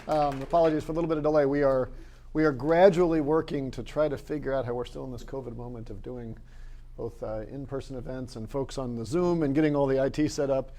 Apologies for a little bit of delay. We are gradually working to try to figure out how we're still in this COVID moment of doing both in-person events and folks on the Zoom and getting all the IT set up,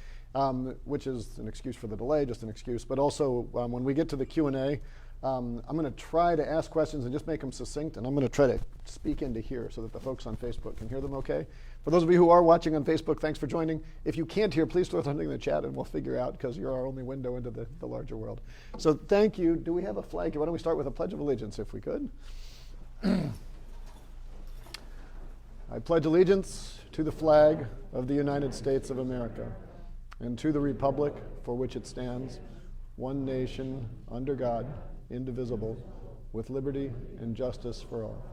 which is an excuse for the delay, just an excuse. But also, when we get to the Q&A, I'm going to try to ask questions and just make them succinct, and I'm going to try to speak into here so that the folks on Facebook can hear them okay. For those of you who are watching on Facebook, thanks for joining. If you can't hear, please throw something in the chat and we'll figure out, because you're our only window into the larger world. So thank you. Do we have a flag here? Why don't we start with a Pledge of Allegiance, if we could? I pledge allegiance to the flag of the United States of America and to the republic for which it stands, one nation, under God, indivisible, with liberty and justice for all.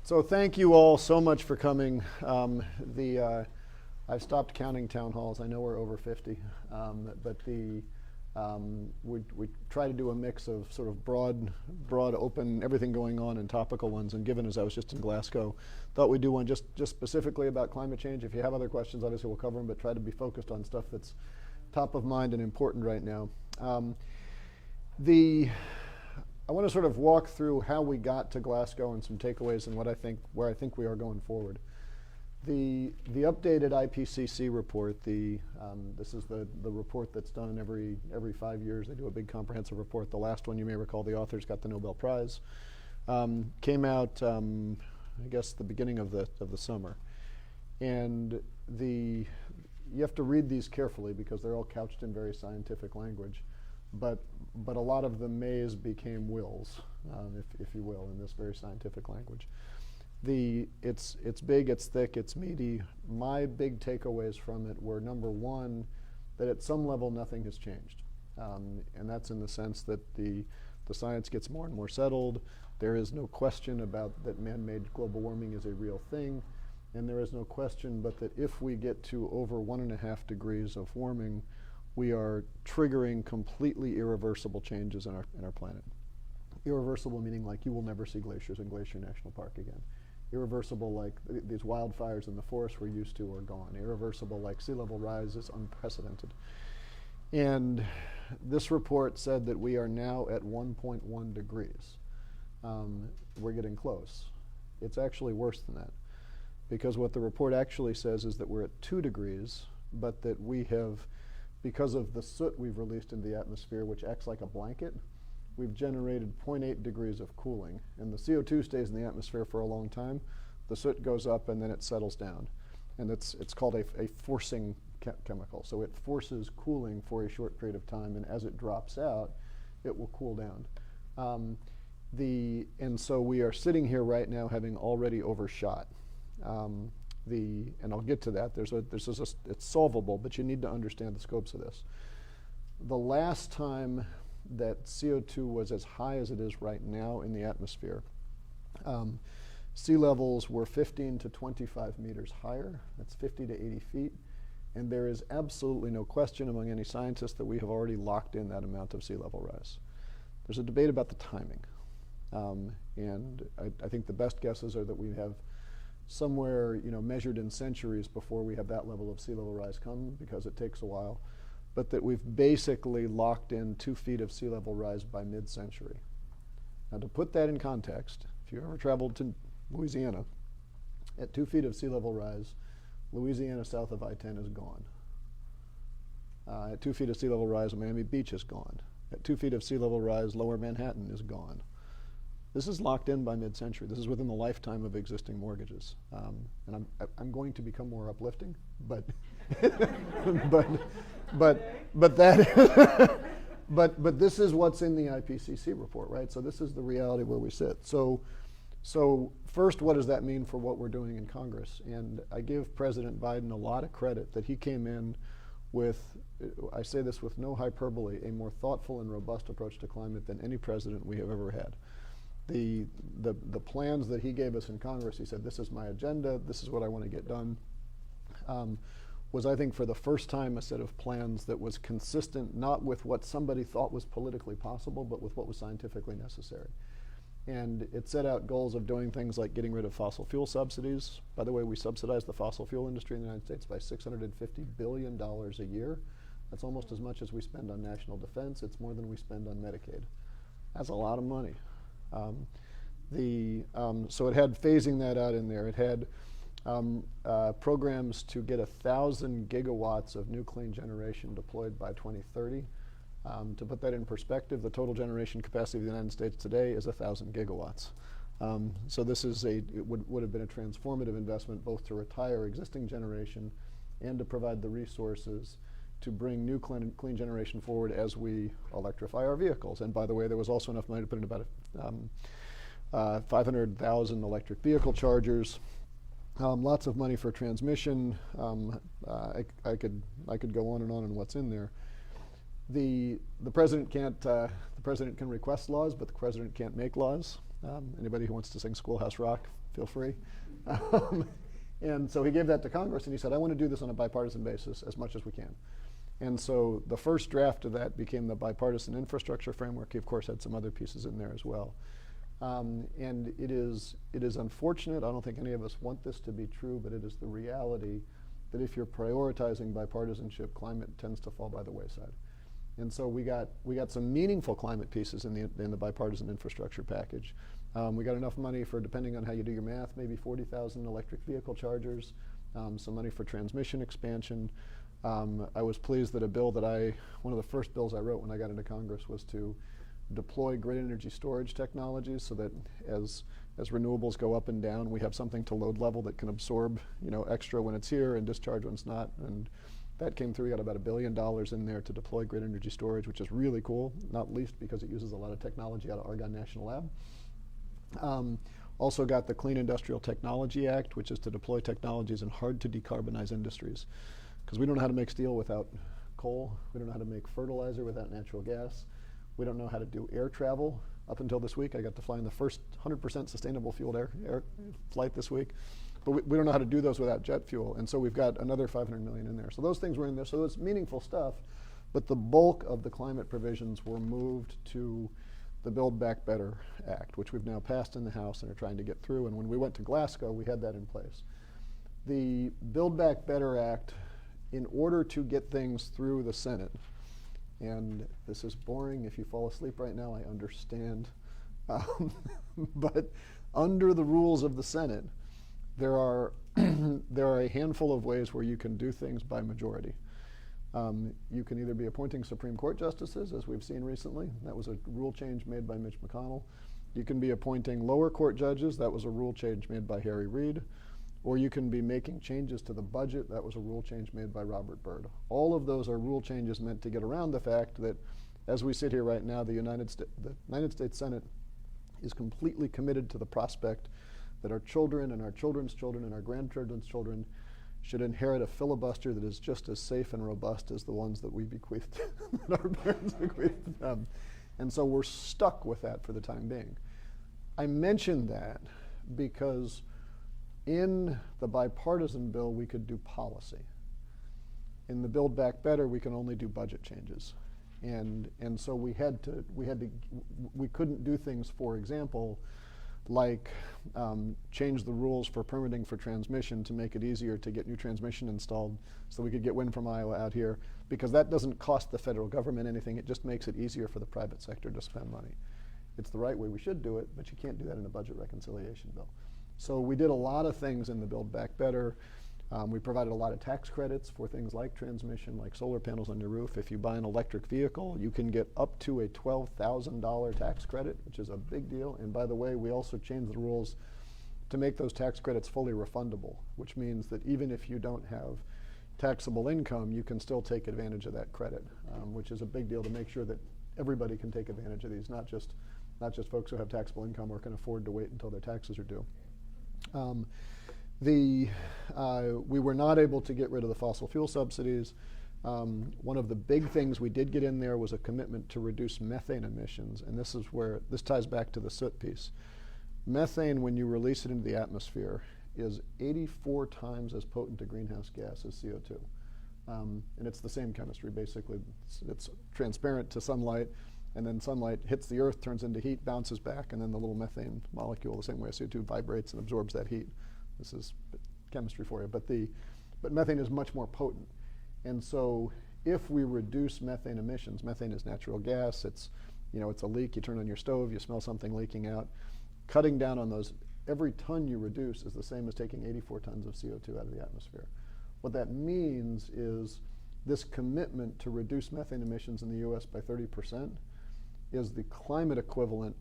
So thank you all so much for coming. I've stopped counting town halls. I know we're over 50, but we try to do a mix of sort of broad, open, everything going on, and topical ones. And given as I was just in Glasgow, thought we'd do one just specifically about climate change. If you have other questions, obviously we'll cover them, but try to be focused on stuff that's top of mind and important right now. I want to sort of walk through how we got to Glasgow and some takeaways and where I think we are going forward. The updated IPCC report, this is the report that's done every 5 years. They do a big comprehensive report. The last one, you may recall, the authors got the Nobel Prize. Came out, I guess, the beginning of the summer. And you have to read these carefully because they're all couched in very scientific language. But a lot of the mays became wills, if you will, in this very scientific language. It's big, it's thick, it's meaty. My big takeaways from it were, number one, that at some level nothing has changed. And that's in the sense that the science gets more and more settled. There is no question about that man-made global warming is a real thing. And there is no question but that if we get to over 1.5 degrees of warming, we are triggering completely irreversible changes in our planet. Irreversible meaning like you will never see glaciers in Glacier National Park again. Irreversible like these wildfires in the forest we're used to are gone. Irreversible like sea level rise is unprecedented. And this report said that we are now at 1.1 degrees. We're getting close. It's actually worse than that, because what the report actually says is that we're at 2 degrees, but that we have, because of the soot we've released into the atmosphere, which acts like a blanket, we've generated 0.8 degrees of cooling. And the CO2 stays in the atmosphere for a long time. The soot goes up and then it settles down. And it's called a forcing chemical. So it forces cooling for a short period of time, and as it drops out, it will cool down. And so we are sitting here right now having already overshot. And I'll get to that. It's solvable, but you need to understand the scopes of this. The last time that CO2 was as high as it is right now in the atmosphere, sea levels were 15 to 25 meters higher. That's 50 to 80 feet. And there is absolutely no question among any scientists that we have already locked in that amount of sea level rise. There's a debate about the timing. And I think the best guesses are that we have somewhere, measured in centuries before we have that level of sea level rise come, because it takes a while, but that we've basically locked in 2 feet of sea level rise by mid-century. Now, to put that in context, if you ever traveled to Louisiana, at 2 feet of sea level rise, Louisiana south of I-10 is gone. At 2 feet of sea level rise, Miami Beach is gone. At 2 feet of sea level rise, lower Manhattan is gone. This is locked in by mid-century. This is within the lifetime of existing mortgages. And I'm going to become more uplifting, but but this is what's in the IPCC report, right? So this is the reality where we sit. So first, what does that mean for what we're doing in Congress? And I give President Biden a lot of credit that he came in with, I say this with no hyperbole, a more thoughtful and robust approach to climate than any president we have ever had. The plans that he gave us in Congress, he said, this is my agenda, this is what I want to get done, was, I think, for the first time a set of plans that was consistent not with what somebody thought was politically possible, but with what was scientifically necessary. And it set out goals of doing things like getting rid of fossil fuel subsidies. By the way, we subsidize the fossil fuel industry in the United States by $650 billion a year. That's almost as much as we spend on national defense. It's more than we spend on Medicaid. That's a lot of money. So it had phasing that out in there. It had programs to get 1,000 gigawatts of new clean generation deployed by 2030. To put that in perspective, the total generation capacity of the United States today is 1,000 gigawatts. So this is it would have been a transformative investment both to retire existing generation and to provide the resources to bring new clean generation forward as we electrify our vehicles. And by the way, there was also enough money to put in about 500,000 electric vehicle chargers. Lots of money for transmission. I could go on and what's in there. The president can request laws, but the president can't make laws. Anybody who wants to sing Schoolhouse Rock, feel free. And so he gave that to Congress, and he said, I want to do this on a bipartisan basis as much as we can. And so the first draft of that became the bipartisan infrastructure framework. He, of course, had some other pieces in there as well. And it is unfortunate. I don't think any of us want this to be true, but it is the reality that if you're prioritizing bipartisanship, climate tends to fall by the wayside. And so we got some meaningful climate pieces in the bipartisan infrastructure package. We got enough money for, depending on how you do your math, maybe 40,000 electric vehicle chargers, some money for transmission expansion. I was pleased that one of the first bills I wrote when I got into Congress was to deploy grid energy storage technologies so that as renewables go up and down, we have something to load level that can absorb extra when it's here and discharge when it's not. And that came through. We got about $1 billion in there to deploy grid energy storage, which is really cool, not least because it uses a lot of technology out of Argonne National Lab. Also got the Clean Industrial Technology Act, which is to deploy technologies in hard to decarbonize industries. Because we don't know how to make steel without coal. We don't know how to make fertilizer without natural gas. We don't know how to do air travel. Up until this week, I got to fly in the first 100% sustainable fueled air flight this week. But we don't know how to do those without jet fuel. And so we've got another $500 million in there. So those things were in there. So it's meaningful stuff. But the bulk of the climate provisions were moved to the Build Back Better Act, which we've now passed in the House and are trying to get through. And when we went to Glasgow, we had that in place. The Build Back Better Act, in order to get things through the Senate, and this is boring. If you fall asleep right now, I understand. But under the rules of the Senate, there are a handful of ways where you can do things by majority. You can either be appointing Supreme Court justices, as we've seen recently. That was a rule change made by Mitch McConnell. You can be appointing lower court judges. That was a rule change made by Harry Reid. Or you can be making changes to the budget. That was a rule change made by Robert Byrd. All of those are rule changes meant to get around the fact that as we sit here right now, the United States Senate is completely committed to the prospect that our children and our children's children and our grandchildren's children should inherit a filibuster that is just as safe and robust as the ones that we bequeathed, that our parents bequeathed to them. And so we're stuck with that for the time being. I mention that because in the bipartisan bill, we could do policy. In the Build Back Better, we can only do budget changes. And so we couldn't do things, for example, like change the rules for permitting for transmission to make it easier to get new transmission installed so we could get wind from Iowa out here, because that doesn't cost the federal government anything. It just makes it easier for the private sector to spend money. It's the right way we should do it, but you can't do that in a budget reconciliation bill. So we did a lot of things in the Build Back Better. We provided a lot of tax credits for things like transmission, like solar panels on your roof. If you buy an electric vehicle, you can get up to a $12,000 tax credit, which is a big deal. And by the way, we also changed the rules to make those tax credits fully refundable, which means that even if you don't have taxable income, you can still take advantage of that credit, which is a big deal to make sure that everybody can take advantage of these, not just folks who have taxable income or can afford to wait until their taxes are due. We were not able to get rid of the fossil fuel subsidies. One of the big things we did get in there was a commitment to reduce methane emissions, and this ties back to the soot piece. Methane, when you release it into the atmosphere, is 84 times as potent a greenhouse gas as CO2. And it's the same chemistry, basically. It's transparent to sunlight, and then sunlight hits the earth, turns into heat, bounces back, and then the little methane molecule, the same way as CO2, vibrates and absorbs that heat. This is chemistry for you, but methane is much more potent. And so if we reduce methane emissions, methane is natural gas, it's a leak, you turn on your stove, you smell something leaking out. Cutting down on those, every ton you reduce is the same as taking 84 tons of CO2 out of the atmosphere. What that means is this commitment to reduce methane emissions in the US by 30% is the climate equivalent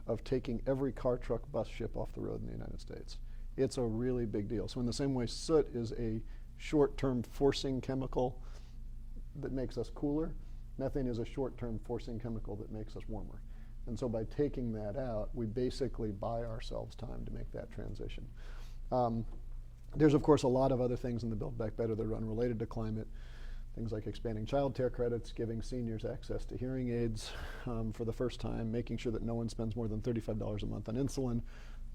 of taking every car, truck, bus, ship off the road in the United States. It's a really big deal. So in the same way soot is a short-term forcing chemical that makes us cooler, methane is a short-term forcing chemical that makes us warmer. And so by taking that out, we basically buy ourselves time to make that transition. There's, of course, a lot of other things in the Build Back Better that are unrelated to climate. Things like expanding child care credits, giving seniors access to hearing aids for the first time, making sure that no one spends more than $35 a month on insulin.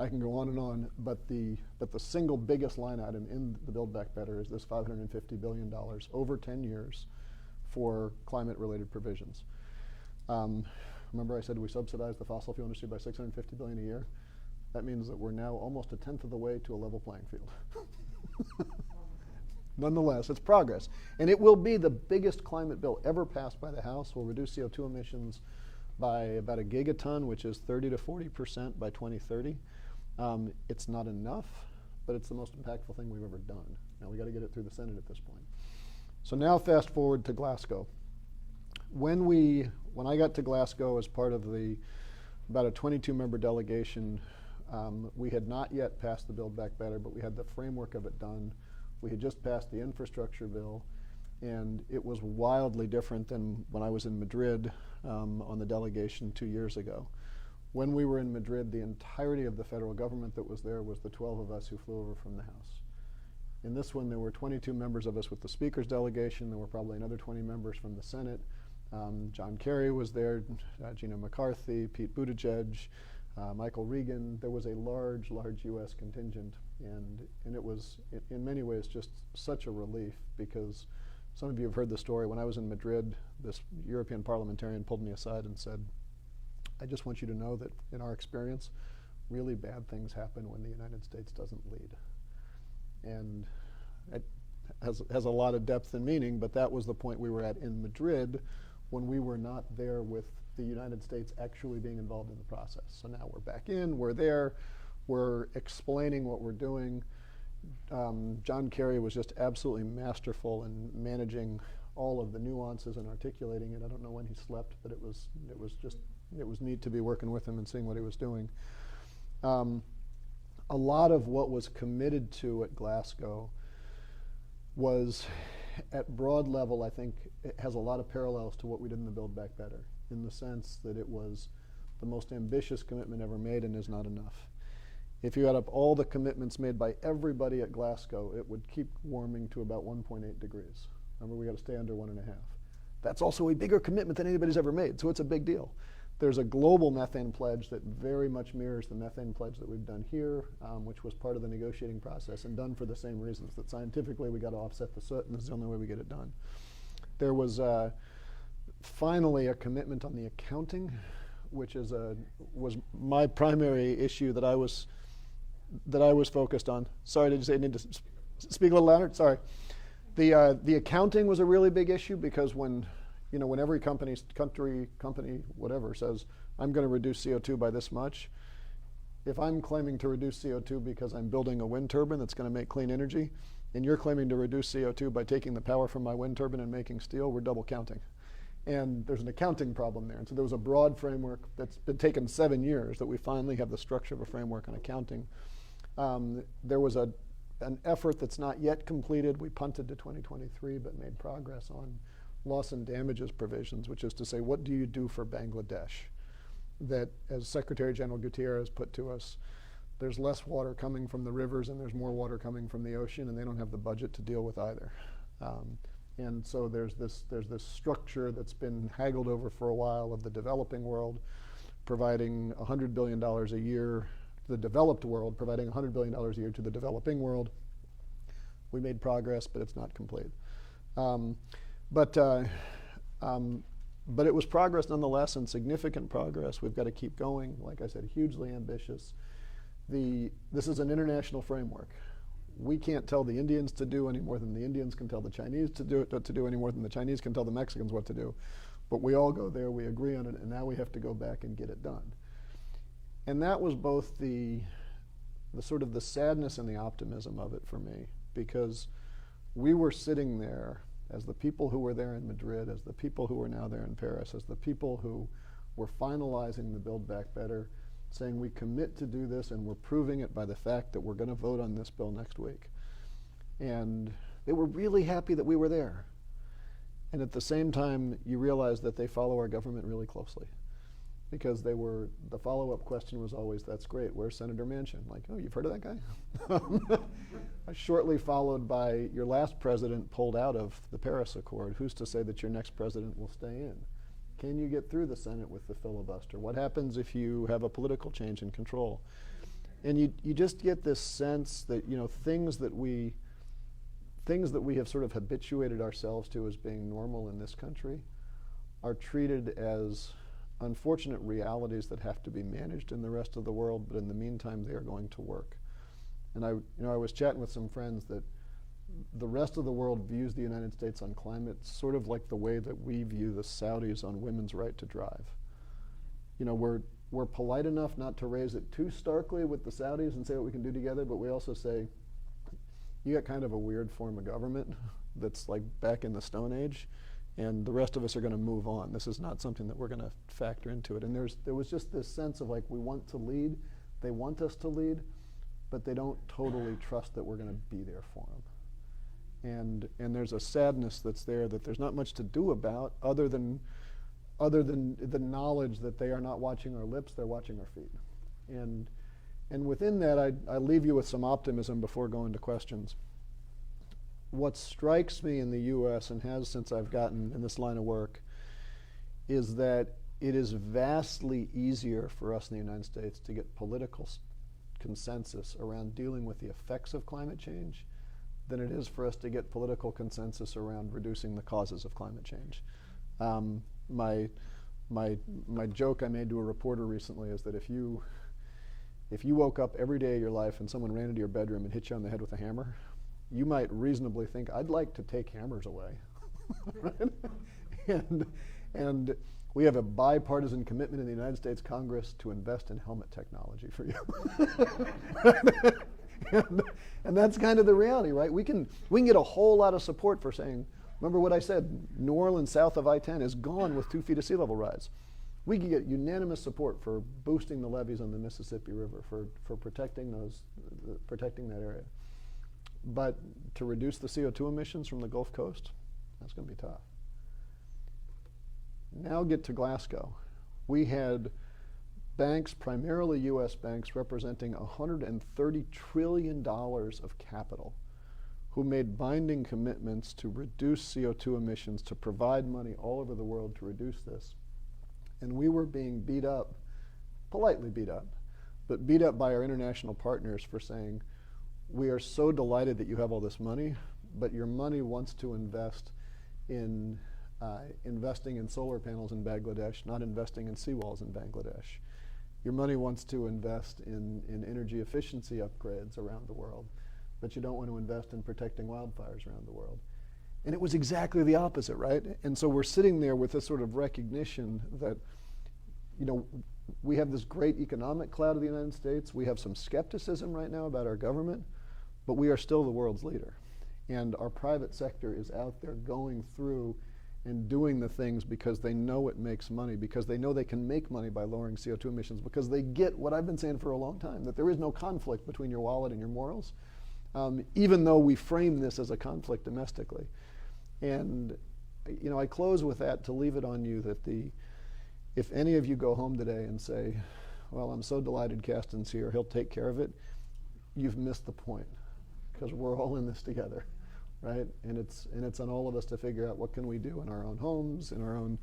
I can go on and on, but the single biggest line item in the Build Back Better is this $550 billion over 10 years for climate-related provisions. Remember I said we subsidize the fossil fuel industry by $650 billion a year? That means that we're now almost a tenth of the way to a level playing field. Nonetheless, it's progress. And it will be the biggest climate bill ever passed by the House. We'll reduce CO2 emissions by about a gigaton, which is 30 to 40% by 2030. It's not enough, but it's the most impactful thing we've ever done. Now we got to get it through the Senate at this point. So now fast forward to Glasgow. When I got to Glasgow as part of about a 22-member delegation, we had not yet passed the Build Back Better, but we had the framework of it done. We had just passed the infrastructure bill, and it was wildly different than when I was in Madrid on the delegation 2 years ago. When we were in Madrid, the entirety of the federal government that was there was the 12 of us who flew over from the House. In this one, there were 22 members of us with the Speaker's delegation. There were probably another 20 members from the Senate. John Kerry was there, Gina McCarthy, Pete Buttigieg, Michael Regan. There was a large, large U.S. contingent, and it was, in many ways, just such a relief, because some of you have heard the story. When I was in Madrid, this European parliamentarian pulled me aside and said, I just want you to know that in our experience, really bad things happen when the United States doesn't lead. And it has a lot of depth and meaning, but that was the point we were at in Madrid when we were not there with the United States actually being involved in the process. So now we're back in, we're there, we're explaining what we're doing. John Kerry was just absolutely masterful in managing all of the nuances and articulating it. I don't know when he slept, but it was neat to be working with him and seeing what he was doing. A lot of what was committed to at Glasgow was, at broad level, I think it has a lot of parallels to what we did in the Build Back Better, in the sense that it was the most ambitious commitment ever made and is not enough. If you add up all the commitments made by everybody at Glasgow, it would keep warming to about 1.8 degrees. Remember, we got to stay under 1.5. That's also a bigger commitment than anybody's ever made, so it's a big deal. There's a global methane pledge that very much mirrors the methane pledge that we've done here, which was part of the negotiating process and done for the same reasons, that scientifically we got to offset the soot, and this is the only way we get it done. There was finally a commitment on the accounting, which was my primary issue that I was focused on. Sorry, did you say I need to speak a little louder? Sorry. The accounting was a really big issue, because when every company, whatever, says, I'm going to reduce CO2 by this much, if I'm claiming to reduce CO2 because I'm building a wind turbine that's going to make clean energy, and you're claiming to reduce CO2 by taking the power from my wind turbine and making steel, we're double counting. And there's an accounting problem there. And so there was a broad framework that's been taken 7 years that we finally have the structure of a framework on accounting. There was an effort that's not yet completed. We punted to 2023, but made progress on loss and damages provisions, which is to say, what do you do for Bangladesh? That, as Secretary General Gutierrez put to us, there's less water coming from the rivers and there's more water coming from the ocean, and they don't have the budget to deal with either. And so there's this structure that's been haggled over for a while of the developing world providing $100 billion a year, the developed world providing $100 billion a year to the developing world. We made progress, but it's not complete. But it was progress nonetheless, and significant progress. We've got to keep going. Like I said, hugely ambitious. This is an international framework. we can't tell the Indians to do any more than the Indians can tell the Chinese to do any more than the Chinese can tell the Mexicans what to do. But we all go there, we agree on it, and now we have to go back and get it done. And that was both the sort of the sadness and the optimism of it for me, because we were sitting there as the people who were there in Madrid, as the people who are now there in Paris, as the people who were finalizing the Build Back Better, saying we commit to do this, and we're proving it by the fact that we're going to vote on this bill next week. And they were really happy that we were there. And at the same time, you realize that they follow our government really closely, because the follow-up question was always, that's great, where's Senator Manchin? Like, oh, you've heard of that guy? Shortly followed by, your last president pulled out of the Paris Accord. Who's to say that your next president will stay in? Can you get through the Senate with the filibuster? What happens if you have a political change in control? And you just get this sense that, things that we have sort of habituated ourselves to as being normal in this country are treated as unfortunate realities that have to be managed in the rest of the world, but in the meantime, they are going to work. And I was chatting with some friends that the rest of the world views the United States on climate sort of like the way that we view the Saudis on women's right to drive. We're polite enough not to raise it too starkly with the Saudis and say what we can do together, but we also say, you got kind of a weird form of government that's like back in the Stone Age, and the rest of us are going to move on. This is not something that we're going to factor into it. And there was just this sense of like, we want to lead, they want us to lead, but they don't totally trust that we're going to be there for them. And there's a sadness that's there that there's not much to do about other than the knowledge that they are not watching our lips, they're watching our feet. And within that, I leave you with some optimism before going to questions. What strikes me in the US, and has since I've gotten in this line of work, is that it is vastly easier for us in the United States to get political consensus around dealing with the effects of climate change than it is for us to get political consensus around reducing the causes of climate change. My joke I made to a reporter recently is that if you woke up every day of your life and someone ran into your bedroom and hit you on the head with a hammer, you might reasonably think, I'd like to take hammers away. Right? And we have a bipartisan commitment in the United States Congress to invest in helmet technology for you. And that's kind of the reality, right? We can get a whole lot of support for saying, remember what I said, New Orleans south of I-10 is gone with 2 feet of sea level rise. We can get unanimous support for boosting the levees on the Mississippi River, for protecting that area. But to reduce the CO2 emissions from the Gulf Coast, that's going to be tough. Now get to Glasgow. We had banks, primarily US banks, representing $130 trillion of capital, who made binding commitments to reduce CO2 emissions, to provide money all over the world to reduce this. And we were being beat up, politely beat up, but beat up by our international partners for saying, we are so delighted that you have all this money, but your money wants to invest in investing in solar panels in Bangladesh, not investing in seawalls in Bangladesh. Your money wants to invest in energy efficiency upgrades around the world, but you don't want to invest in protecting wildfires around the world. And it was exactly the opposite, right? And so we're sitting there with this sort of recognition that, we have this great economic cloud of the United States. We have some skepticism right now about our government, but we are still the world's leader. And our private sector is out there going through and doing the things because they know it makes money, because they know they can make money by lowering CO2 emissions, because they get what I've been saying for a long time, that there is no conflict between your wallet and your morals, even though we frame this as a conflict domestically. And I close with that to leave it on you that if any of you go home today and say, well, I'm so delighted Casten's here, he'll take care of it, you've missed the point, because we're all in this together. Right, and it's on all of us to figure out what can we do in our own homes, in our own,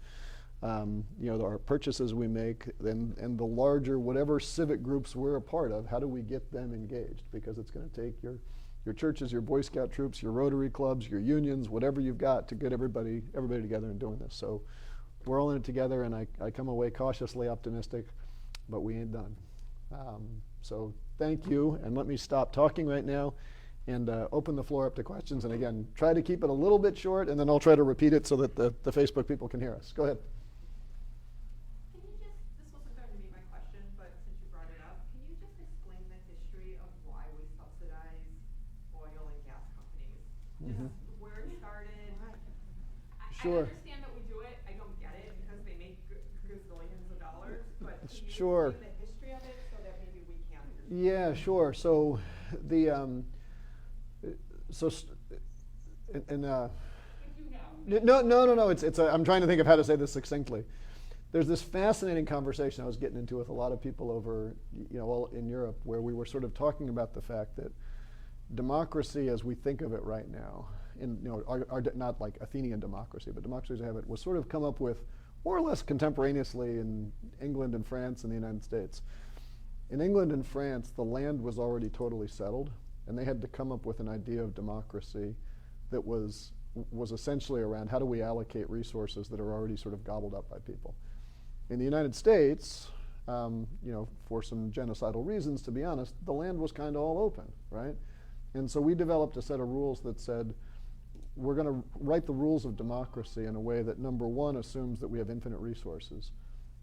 our purchases we make, and the larger whatever civic groups we're a part of. How do we get them engaged? Because it's going to take your churches, your Boy Scout troops, your Rotary clubs, your unions, whatever you've got to get everybody together and doing this. So we're all in it together, and I come away cautiously optimistic, but we ain't done. So thank you, and let me stop talking right now and open the floor up to questions. And again, try to keep it a little bit short, and then I'll try to repeat it so that the Facebook people can hear us. Go ahead. Can you just, this wasn't going to be my question, but since you brought it up, can you just explain the history of why we subsidize oil and gas companies? Just where it started? Sure. I understand that we do it. I don't get it because they make gazillions of dollars, but can you Sure. explain the history of it so that maybe we can understand? Yeah, sure. So the no. It's I'm trying to think of how to say this succinctly. There's this fascinating conversation I was getting into with a lot of people over, all in Europe, where we were sort of talking about the fact that democracy, as we think of it right now, our not like Athenian democracy, but democracy as we have it, was sort of come up with more or less contemporaneously in England and France and the United States. In England and France, the land was already totally settled, and they had to come up with an idea of democracy that was essentially around how do we allocate resources that are already sort of gobbled up by people. In the United States, for some genocidal reasons, to be honest, the land was kind of all open, right? And so we developed a set of rules that said, we're going to write the rules of democracy in a way that, number one, assumes that we have infinite resources,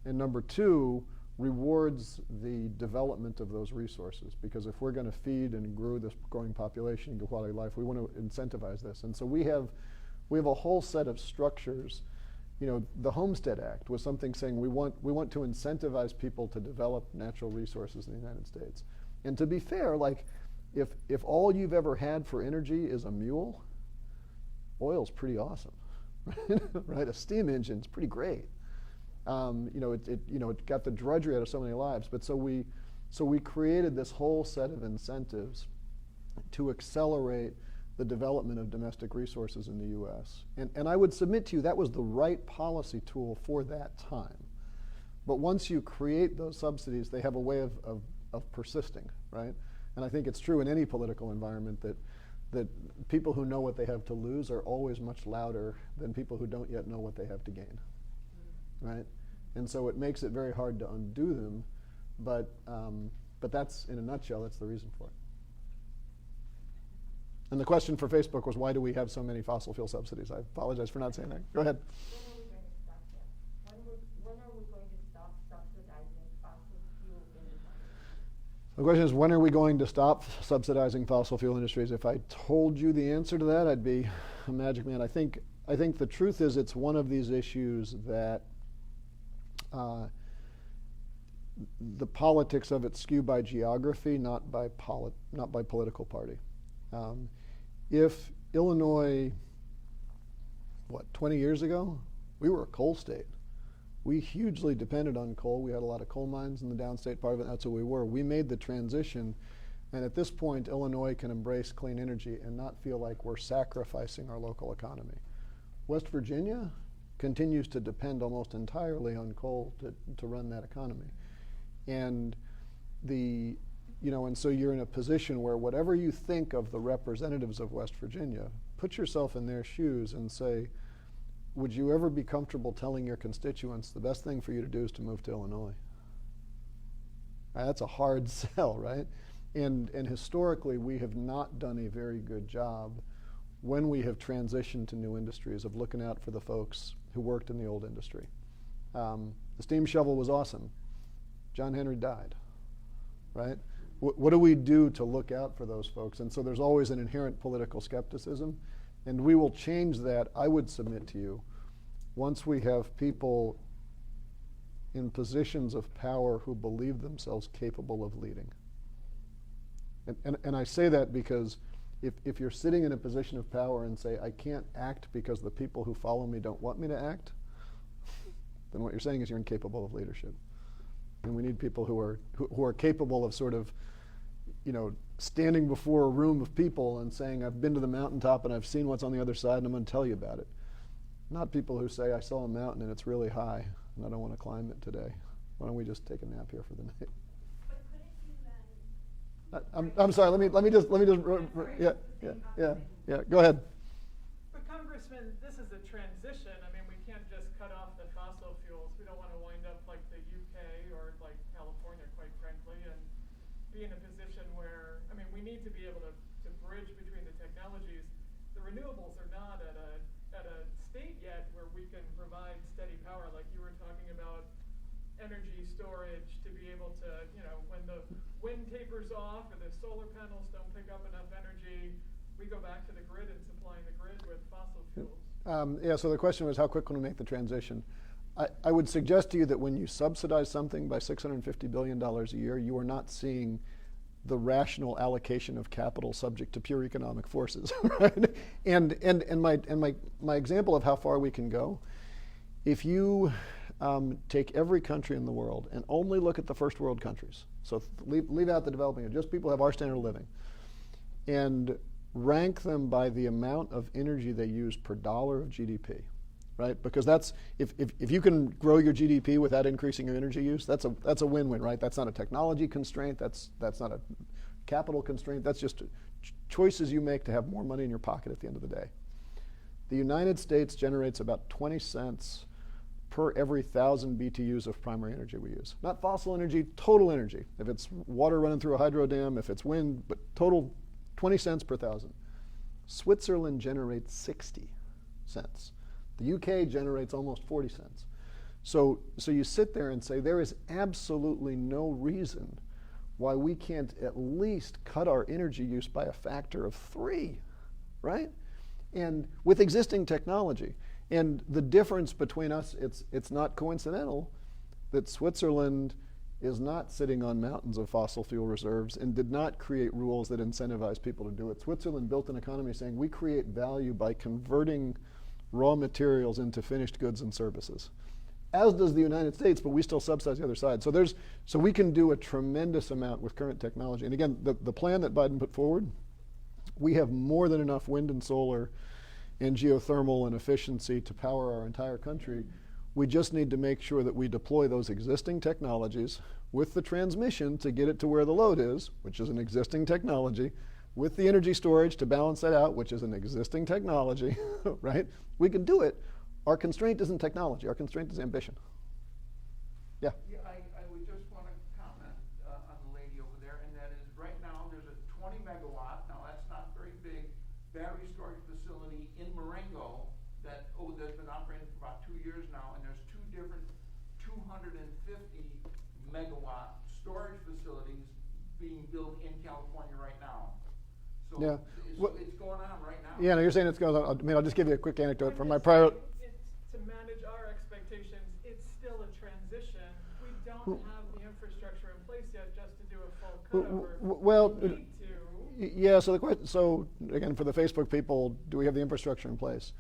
and number two, rewards the development of those resources. Because if we're going to feed and grow this growing population and give quality of life, we want to incentivize this. And so we have a whole set of structures. The Homestead Act was something saying we want to incentivize people to develop natural resources in the United States. And to be fair, like if all you've ever had for energy is a mule, oil's pretty awesome, right? A steam engine's pretty great. It got the drudgery out of so many lives. But so we created this whole set of incentives to accelerate the development of domestic resources in the U.S. And I would submit to you that was the right policy tool for that time. But once you create those subsidies, they have a way of persisting, right? And I think it's true in any political environment that people who know what they have to lose are always much louder than people who don't yet know what they have to gain, right? And so it makes it very hard to undo them, but that's, in a nutshell, that's the reason for it. And the question for Facebook was, why do we have so many fossil fuel subsidies? I apologize for not saying that. Go ahead. When are we going to stop subsidizing fossil fuel industries? The question is, when are we going to stop subsidizing fossil fuel industries? If I told you the answer to that, I'd be a magic man. I think the truth is it's one of these issues that the politics of it skew by geography, not by political party. If Illinois, 20 years ago, we were a coal state. We hugely depended on coal. We had a lot of coal mines in the downstate part of it. That's what we were. We made the transition, and at this point, Illinois can embrace clean energy and not feel like we're sacrificing our local economy. West Virginia continues to depend almost entirely on coal to run that economy. And and so you're in a position where whatever you think of the representatives of West Virginia, put yourself in their shoes and say, would you ever be comfortable telling your constituents the best thing for you to do is to move to Illinois? That's a hard sell, right? And historically, we have not done a very good job when we have transitioned to new industries of looking out for the folks who worked in the old industry. The steam shovel was awesome. John Henry died, right? What do we do to look out for those folks? And so there's always an inherent political skepticism, and we will change that, I would submit to you, once we have people in positions of power who believe themselves capable of leading. And I say that because if you're sitting in a position of power and say, I can't act because the people who follow me don't want me to act, then what you're saying is you're incapable of leadership. And we need people who are capable of sort of, standing before a room of people and saying, I've been to the mountaintop and I've seen what's on the other side and I'm going to tell you about it. Not people who say, I saw a mountain and it's really high and I don't want to climb it today. Why don't we just take a nap here for the night? But couldn't you then? I'm sorry. Let me just. Yeah. Go ahead. But Congressman, this is a transition. I mean, we can't just cut off the fossil fuels. We don't want to wind up like the UK or like California, quite frankly, and be in a position where, I mean, we need to be able to bridge between the technologies. The renewables are not at a state yet where we can provide steady power, like you were talking about energy storage to be able to, when the wind tapers off or the solar panels don't pick up enough energy, we go back to the grid and supplying the grid with fossil fuels. Yeah, so the question was how quick can we make the transition? I would suggest to you that when you subsidize something by $650 billion a year, you are not seeing the rational allocation of capital subject to pure economic forces. Right? And my example of how far we can go, if you take every country in the world and only look at the first world countries, so leave out the developing, just people who have our standard of living, and rank them by the amount of energy they use per dollar of GDP, right? Because that's, if you can grow your GDP without increasing your energy use, that's a win-win, right? That's not a technology constraint, that's not a capital constraint, that's just choices you make to have more money in your pocket at the end of the day. The United States generates about 20 cents per every 1,000 BTUs of primary energy we use. Not fossil energy, total energy. If it's water running through a hydro dam, if it's wind, but total 20 cents per 1,000. Switzerland generates 60 cents. The UK generates almost 40 cents. So you sit there and say there is absolutely no reason why we can't at least cut our energy use by a factor of 3, right? And with existing technology. And the difference between us, it's not coincidental that Switzerland is not sitting on mountains of fossil fuel reserves and did not create rules that incentivize people to do it. Switzerland built an economy saying we create value by converting raw materials into finished goods and services, as does the United States, but we still subsidize the other side. So we can do a tremendous amount with current technology. And again, the plan that Biden put forward, we have more than enough wind and solar and geothermal and efficiency to power our entire country. We just need to make sure that we deploy those existing technologies with the transmission to get it to where the load is, which is an existing technology, with the energy storage to balance that out, which is an existing technology, right? We can do it. Our constraint isn't technology. Our constraint is ambition. Yeah? Yeah, I would just want to comment on the lady over there, and that is right now there's a 20 megawatt, now that's not very big, battery storage facility in Marengo that's been operating for about 2 years now, and there's 2 different 250 megawatt storage facilities being built in California right now. So Yeah. it's going on right now. Yeah, no, you're saying it's going on. I mean, I'll just give you a quick anecdote from my I'm just prior. saying to manage our expectations, it's still a transition. We don't have the infrastructure in place yet just to do a full cutover. Well, We need to. yeah. So the question. So again, for the Facebook people, do we have the infrastructure in place?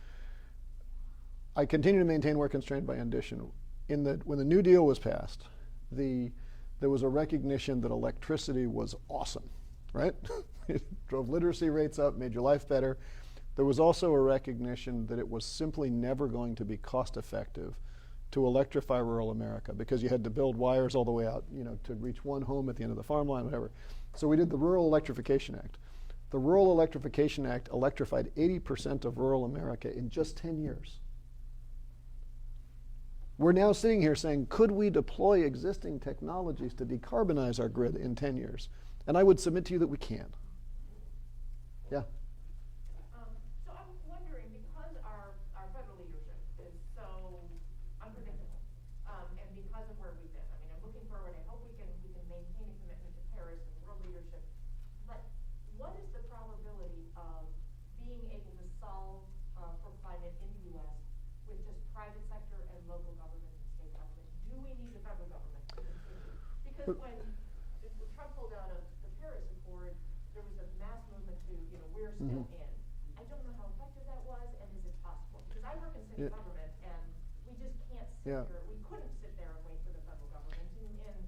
I continue to maintain we're constrained by ambition. When the New Deal was passed, there was a recognition that electricity was awesome, right? It drove literacy rates up, made your life better. There was also a recognition that it was simply never going to be cost effective to electrify rural America because you had to build wires all the way out, to reach one home at the end of the farm line, whatever. So we did the Rural Electrification Act. The Rural Electrification Act electrified 80% of rural America in just 10 years. We're now sitting here saying, could we deploy existing technologies to decarbonize our grid in 10 years? And I would submit to you that we can. Yeah. So I'm wondering, because our federal leadership is so unpredictable, and because of where we've been, I mean, I'm looking forward, I hope we can maintain a commitment to Paris and world leadership, but what is the probability of being able to solve for climate in the U.S. with just private sector and local government and state government? Do we need the federal government to continue? Because when Trump pulled out of the Paris Accord, there was a mass movement to, we're still in. I don't know how effective that was, and is it possible? Because I work in city government, and we just can't sit there, we couldn't sit there and wait for the federal government, and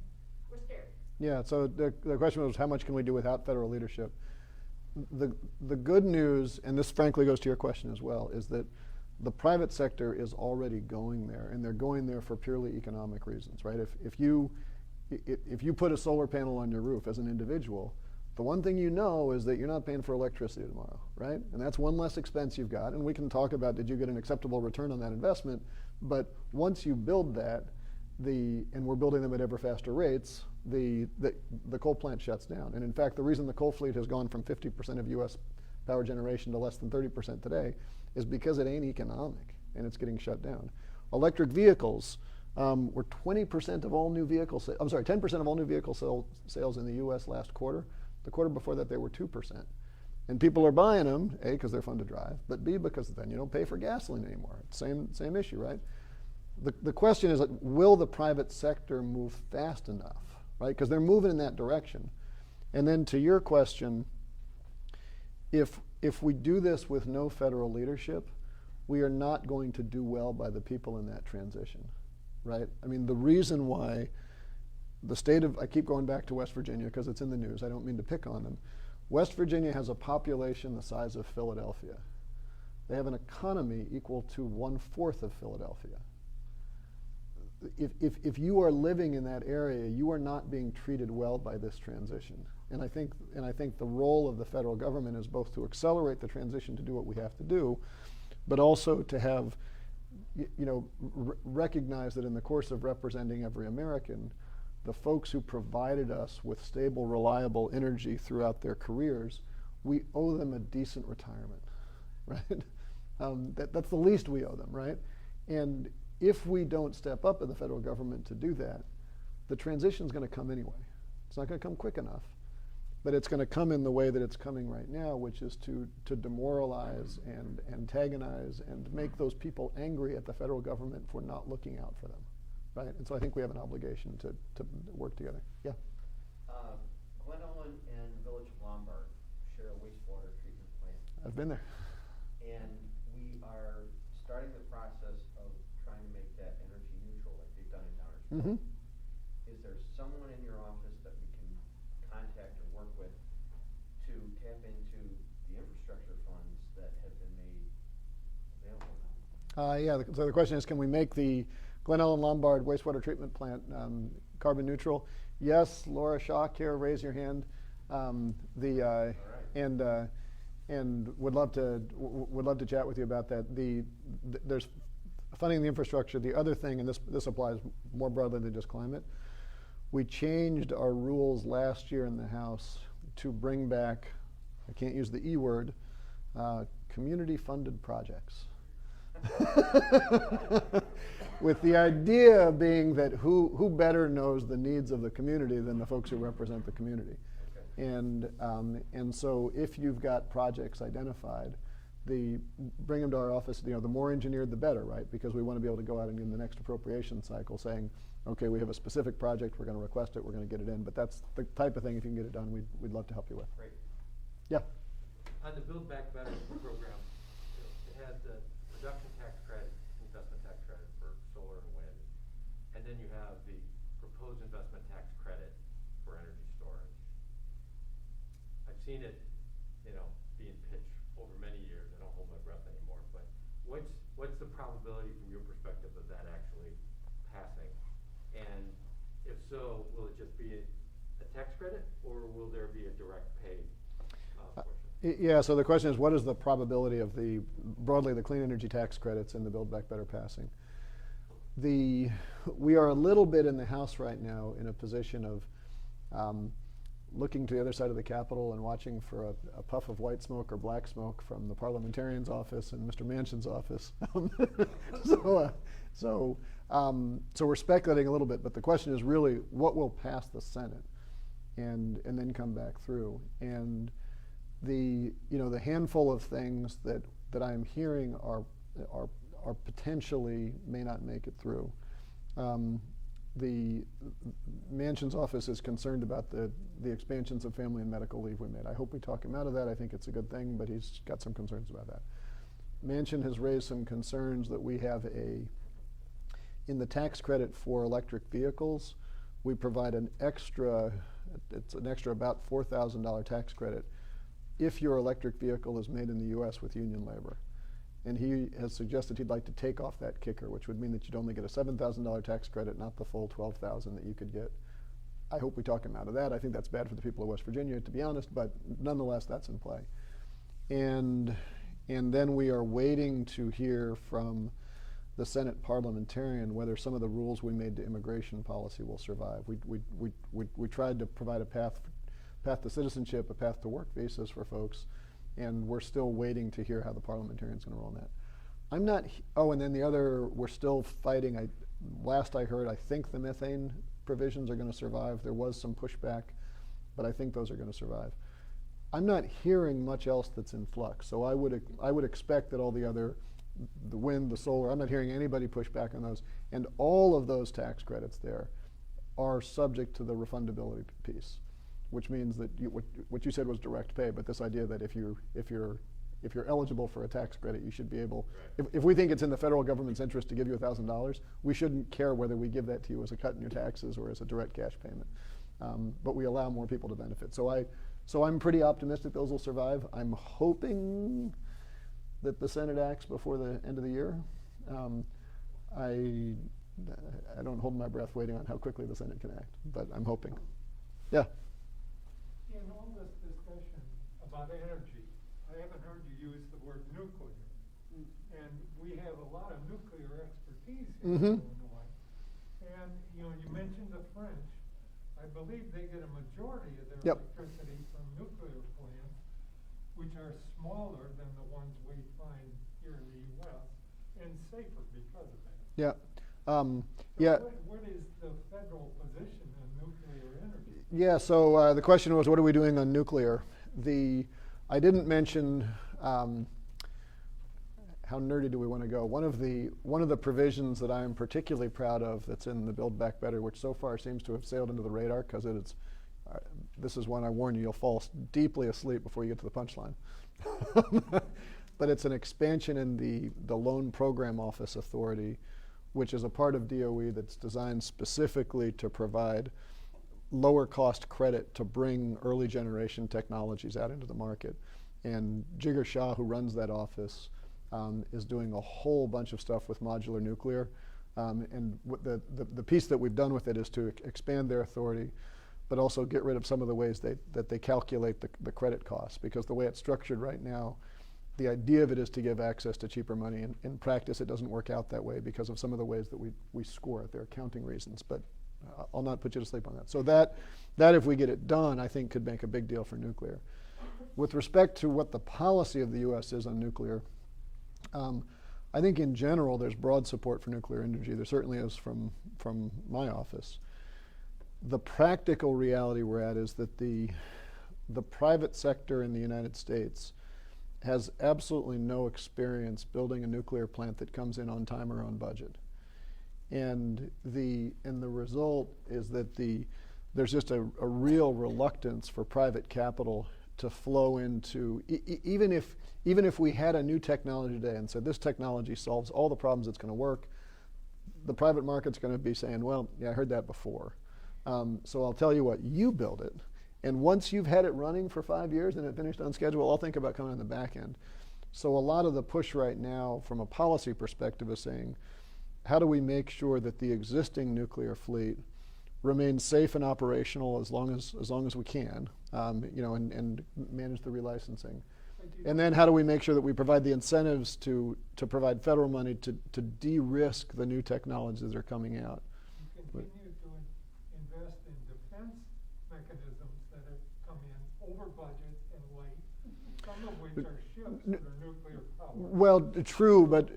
we're scared. Yeah, so the question was, how much can we do without federal leadership? The good news, and this frankly goes to your question as well, is that the private sector is already going there, and they're going there for purely economic reasons, right? If you put a solar panel on your roof as an individual, the one thing you know is that you're not paying for electricity tomorrow, right? And that's one less expense you've got, and we can talk about did you get an acceptable return on that investment, but once you build that, and we're building them at ever faster rates, the coal plant shuts down. And in fact, the reason the coal fleet has gone from 50% of U.S. power generation to less than 30% today is because it ain't economic, and it's getting shut down. Electric vehicles were 20% of all new vehicle sales. I'm sorry, 10% of all new vehicle sales in the U.S. last quarter. The quarter before that, they were 2%. And people are buying them, A, because they're fun to drive, but B, because then you don't pay for gasoline anymore. Same issue, right? The question is, will the private sector move fast enough, right? Because they're moving in that direction. And then to your question, if we do this with no federal leadership, we are not going to do well by the people in that transition, right? I mean, the reason why the state of, I keep going back to West Virginia because it's in the news, I don't mean to pick on them. West Virginia has a population the size of Philadelphia. They have an economy equal to 1/4 of Philadelphia. If you are living in that area, you are not being treated well by this transition. And I think the role of the federal government is both to accelerate the transition to do what we have to do, but also to have, recognize that in the course of representing every American, the folks who provided us with stable, reliable energy throughout their careers, we owe them a decent retirement, right? That's the least we owe them, right? And if we don't step up in the federal government to do that, the transition's going to come anyway. It's not going to come quick enough, but it's going to come in the way that it's coming right now, which is to demoralize and antagonize and make those people angry at the federal government for not looking out for them, right? And so I think we have an obligation to work together. Yeah? Glen Ellen and the Village of Lombard share a wastewater treatment plant. I've been there. And we are starting the process of trying to make that energy neutral like they've done in Downers. Mm-hmm. Is there someone in your office that we can contact or work with to tap into the infrastructure funds that have been made available now? Yeah, so the question is, can we make the Glen Ellen Lombard wastewater treatment plant carbon neutral? Yes, Laura Schock here, raise your hand. Right. And would love to chat with you about that. There's funding the infrastructure. The other thing, and this applies more broadly than just climate, we changed our rules last year in the House to bring back, I can't use the E word, community-funded projects. With the idea being that who better knows the needs of the community than the folks who represent the community. Okay. And so if you've got projects identified, bring them to our office. The more engineered, the better, right? Because we want to be able to go out and in the next appropriation cycle saying, okay, we have a specific project, we're going to request it, we're going to get it in. But that's the type of thing, if you can get it done, we'd love to help you with. Great. Yeah. On the Build Back Better program, it had the production tax credit, investment tax credit for solar and wind, and then you have the proposed investment tax credit for energy storage. I've seen it, being pitched over many years. I don't hold my breath anymore, but what's the probability from your perspective of that actually passing? And if so, will it just be a tax credit, or will there be a direct pay portion? Yeah, so the question is, what is the probability of broadly the clean energy tax credits and the Build Back Better passing? We are a little bit in the House right now in a position of looking to the other side of the Capitol and watching for a puff of white smoke or black smoke from the parliamentarian's office and Mr. Manchin's office. So we're speculating a little bit, but the question is really what will pass the Senate and then come back through. And the handful of things that I'm hearing are potentially may not make it through. The Manchin's office is concerned about the expansions of family and medical leave we made. I hope we talk him out of that. I think it's a good thing, but he's got some concerns about that. Manchin has raised some concerns that we have in the tax credit for electric vehicles, we provide it's an extra about $4,000 tax credit if your electric vehicle is made in the U.S. with union labor. And he has suggested he'd like to take off that kicker, which would mean that you'd only get a $7,000 tax credit, not the full $12,000 that you could get. I hope we talk him out of that. I think that's bad for the people of West Virginia, to be honest, but nonetheless, that's in play. And then we are waiting to hear from the Senate parliamentarian whether some of the rules we made to immigration policy will survive. We tried to provide a path to citizenship, a path to work visas for folks, and we're still waiting to hear how the parliamentarian's going to roll on that. I'm not, and then the other, we're still fighting. Last I heard, I think the methane provisions are going to survive. There was some pushback, but I think those are going to survive. I'm not hearing much else that's in flux, so I would expect that all the other, the wind, the solar, I'm not hearing anybody push back on those, and all of those tax credits there are subject to the refundability piece, which means that what you said was direct pay, but this idea that if you're eligible for a tax credit, you should be able, if we think it's in the federal government's interest to give you $1,000, we shouldn't care whether we give that to you as a cut in your taxes or as a direct cash payment. But we allow more people to benefit. So I'm pretty optimistic those will survive. I'm hoping that the Senate acts before the end of the year. I don't hold my breath waiting on how quickly the Senate can act, but I'm hoping. Yeah. In all this discussion about energy, I haven't heard you use the word nuclear. And we have a lot of nuclear expertise here in Illinois. And you mentioned the French. I believe they get a majority of their electricity from nuclear plants, which are smaller than the ones we find here in the U.S. and safer because of that. Yeah. What is the federal position on nuclear energy? Yeah, so the question was, what are we doing on nuclear? I didn't mention how nerdy do we want to go. One of the provisions that I'm particularly proud of that's in the Build Back Better, which so far seems to have sailed into the radar, because this is one I warn you, you'll fall deeply asleep before you get to the punchline. But it's an expansion in the Loan Program Office Authority, which is a part of DOE that's designed specifically to provide lower cost credit to bring early generation technologies out into the market. And Jigar Shah, who runs that office, is doing a whole bunch of stuff with modular nuclear. And the piece that we've done with it is to expand their authority, but also get rid of some of the ways that they calculate the credit costs. Because the way it's structured right now, the idea of it is to give access to cheaper money. And in practice, it doesn't work out that way because of some of the ways that we score it. There are accounting reasons, but I'll not put you to sleep on that. So that if we get it done, I think could make a big deal for nuclear. With respect to what the policy of the U.S. is on nuclear, I think in general there's broad support for nuclear energy. There certainly is from my office. The practical reality we're at is that the private sector in the United States has absolutely no experience building a nuclear plant that comes in on time or on budget. And the result is that there's just a real reluctance for private capital to flow into, even if we had a new technology today and said this technology solves all the problems, it's going to work, the private market's going to be saying, well, yeah, I heard that before. So I'll tell you what, you build it. And once you've had it running for 5 years and it finished on schedule, I'll think about coming on the back end. So a lot of the push right now from a policy perspective is saying, how do we make sure that the existing nuclear fleet remains safe and operational as long as we can, and manage the relicensing. And then how do we make sure that we provide the incentives to provide federal money to de-risk the new technologies that are coming out? You continue to invest in defense mechanisms that have come in over budget and late, some of which are ships that are nuclear powered. Well, true, but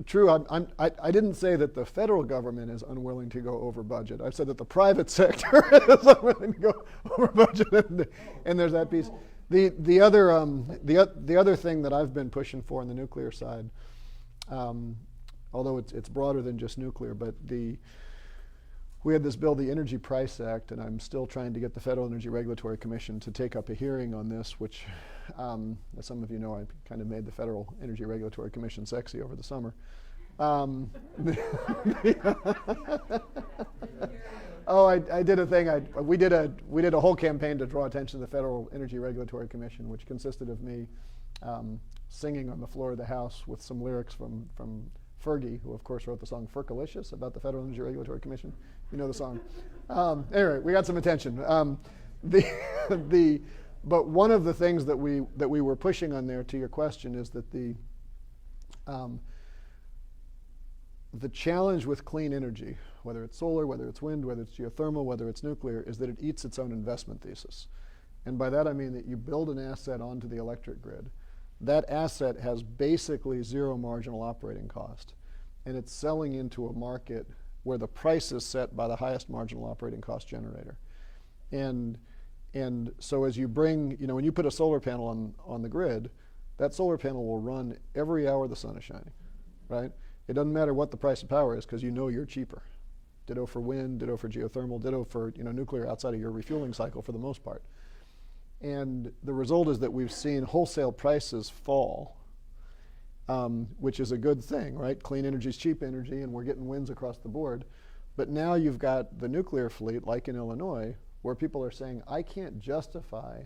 true. I didn't say that the federal government is unwilling to go over budget. I said that the private sector is unwilling to go over budget, and there's that piece. The other thing that I've been pushing for on the nuclear side, although it's broader than just nuclear, but we had this bill, the Energy Price Act, and I'm still trying to get the Federal Energy Regulatory Commission to take up a hearing on this, which, as some of you know, I kind of made the Federal Energy Regulatory Commission sexy over the summer. I did a thing. We did a whole campaign to draw attention to the Federal Energy Regulatory Commission, which consisted of me singing on the floor of the House with some lyrics from Fergie, who of course wrote the song "Fergalicious" about the Federal Energy Regulatory Commission. You know the song. Anyway, we got some attention. But one of the things that we were pushing on there, to your question, is that the challenge with clean energy, whether it's solar, whether it's wind, whether it's geothermal, whether it's nuclear, is that it eats its own investment thesis. And by that I mean that you build an asset onto the electric grid. That asset has basically zero marginal operating cost. And it's selling into a market where the price is set by the highest marginal operating cost generator. And so as you bring, when you put a solar panel on the grid, that solar panel will run every hour the sun is shining, right? It doesn't matter what the price of power is because you're cheaper. Ditto for wind, ditto for geothermal, ditto for nuclear outside of your refueling cycle for the most part. And the result is that we've seen wholesale prices fall, which is a good thing, right? Clean energy is cheap energy, and we're getting wins across the board. But now you've got the nuclear fleet, like in Illinois, where people are saying, I can't justify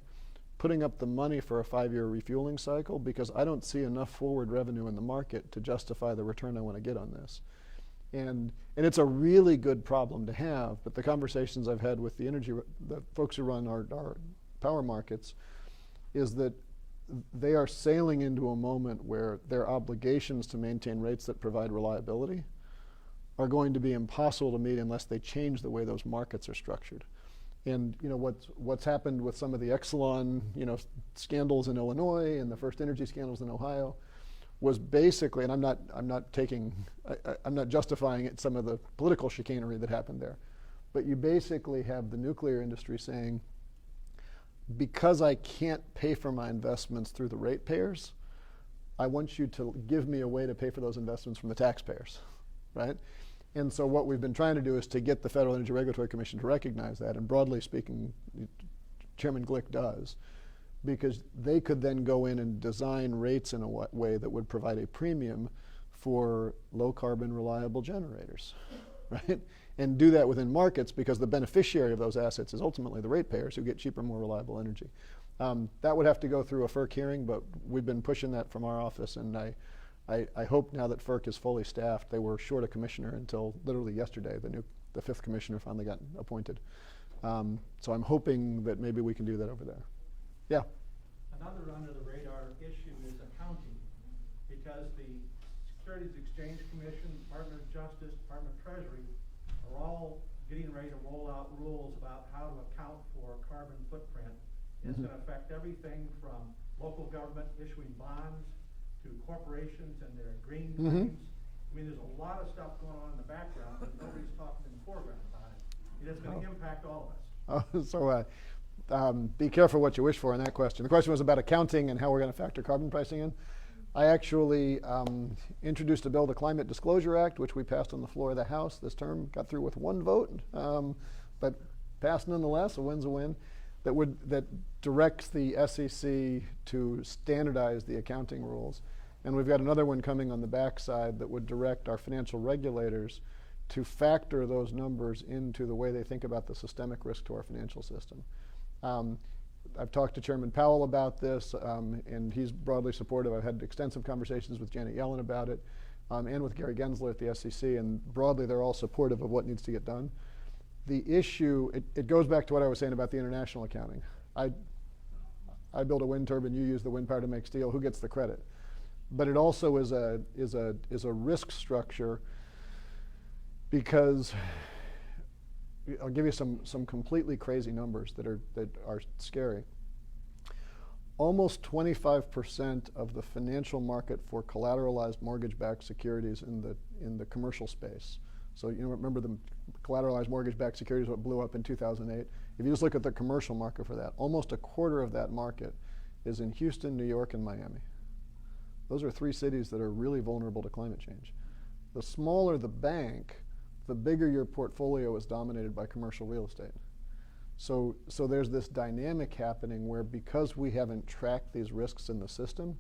putting up the money for a 5-year refueling cycle because I don't see enough forward revenue in the market to justify the return I want to get on this. And it's a really good problem to have, but the conversations I've had with the folks who run our power markets is that they are sailing into a moment where their obligations to maintain rates that provide reliability are going to be impossible to meet unless they change the way those markets are structured. And what's happened with some of the Exelon scandals in Illinois and the First Energy scandals in Ohio was basically, and I'm not justifying it, some of the political chicanery that happened there, but you basically have the nuclear industry saying, because I can't pay for my investments through the ratepayers, I want you to give me a way to pay for those investments from the taxpayers, right? And so what we've been trying to do is to get the Federal Energy Regulatory Commission to recognize that, and broadly speaking, Chairman Glick does, because they could then go in and design rates in a way that would provide a premium for low-carbon, reliable generators, right? And do that within markets because the beneficiary of those assets is ultimately the ratepayers who get cheaper, more reliable energy. That would have to go through a FERC hearing, but we've been pushing that from our office, and I hope now that FERC is fully staffed. They were short a commissioner until literally yesterday. The 5th commissioner finally got appointed. So I'm hoping that maybe we can do that over there. Yeah? Another under-the-radar issue is accounting, because the Securities Exchange Commission, Department of Justice, Department of Treasury are all getting ready to roll out rules about how to account for carbon footprint. It's going to affect everything from local government issuing bonds to corporations and their green claims. I mean, there's a lot of stuff going on in the background, but nobody's talking in the foreground about it. It is going to impact all of us. So be careful what you wish for in that question. The question was about accounting and how we're going to factor carbon pricing in. I actually introduced a bill, the Climate Disclosure Act, which we passed on the floor of the House this term, got through with 1 vote, but passed nonetheless. A win's a win. That directs the SEC to standardize the accounting rules. And we've got another one coming on the backside that would direct our financial regulators to factor those numbers into the way they think about the systemic risk to our financial system. I've talked to Chairman Powell about this, and he's broadly supportive. I've had extensive conversations with Janet Yellen about it, and with Gary Gensler at the SEC, and broadly they're all supportive of what needs to get done. The issue, it goes back to what I was saying about the international accounting. I build a wind turbine, you use the wind power to make steel, who gets the credit? But it also is a risk structure, because I'll give you some completely crazy numbers that are scary. Almost 25% of the financial market for collateralized mortgage-backed securities in the commercial space. So remember the collateralized mortgage-backed securities, what blew up in 2008. If you just look at the commercial market for that, almost a quarter of that market is in Houston, New York, and Miami. Those are 3 cities that are really vulnerable to climate change. The smaller the bank, the bigger your portfolio is dominated by commercial real estate. So there's this dynamic happening where, because we haven't tracked these risks in the system,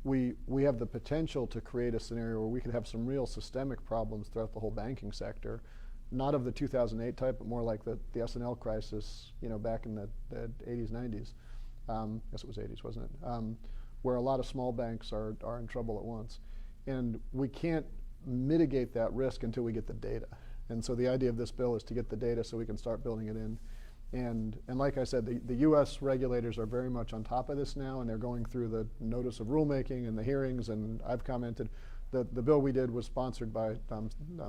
we have the potential to create a scenario where we could have some real systemic problems throughout the whole banking sector, not of the 2008 type, but more like the S&L crisis, back in the 80s, 90s. I guess it was 80s, wasn't it? Where a lot of small banks are in trouble at once. And we can't mitigate that risk until we get the data. And so the idea of this bill is to get the data so we can start building it in. And like I said, the US regulators are very much on top of this now, and they're going through the notice of rulemaking and the hearings, and I've commented. the bill we did was sponsored by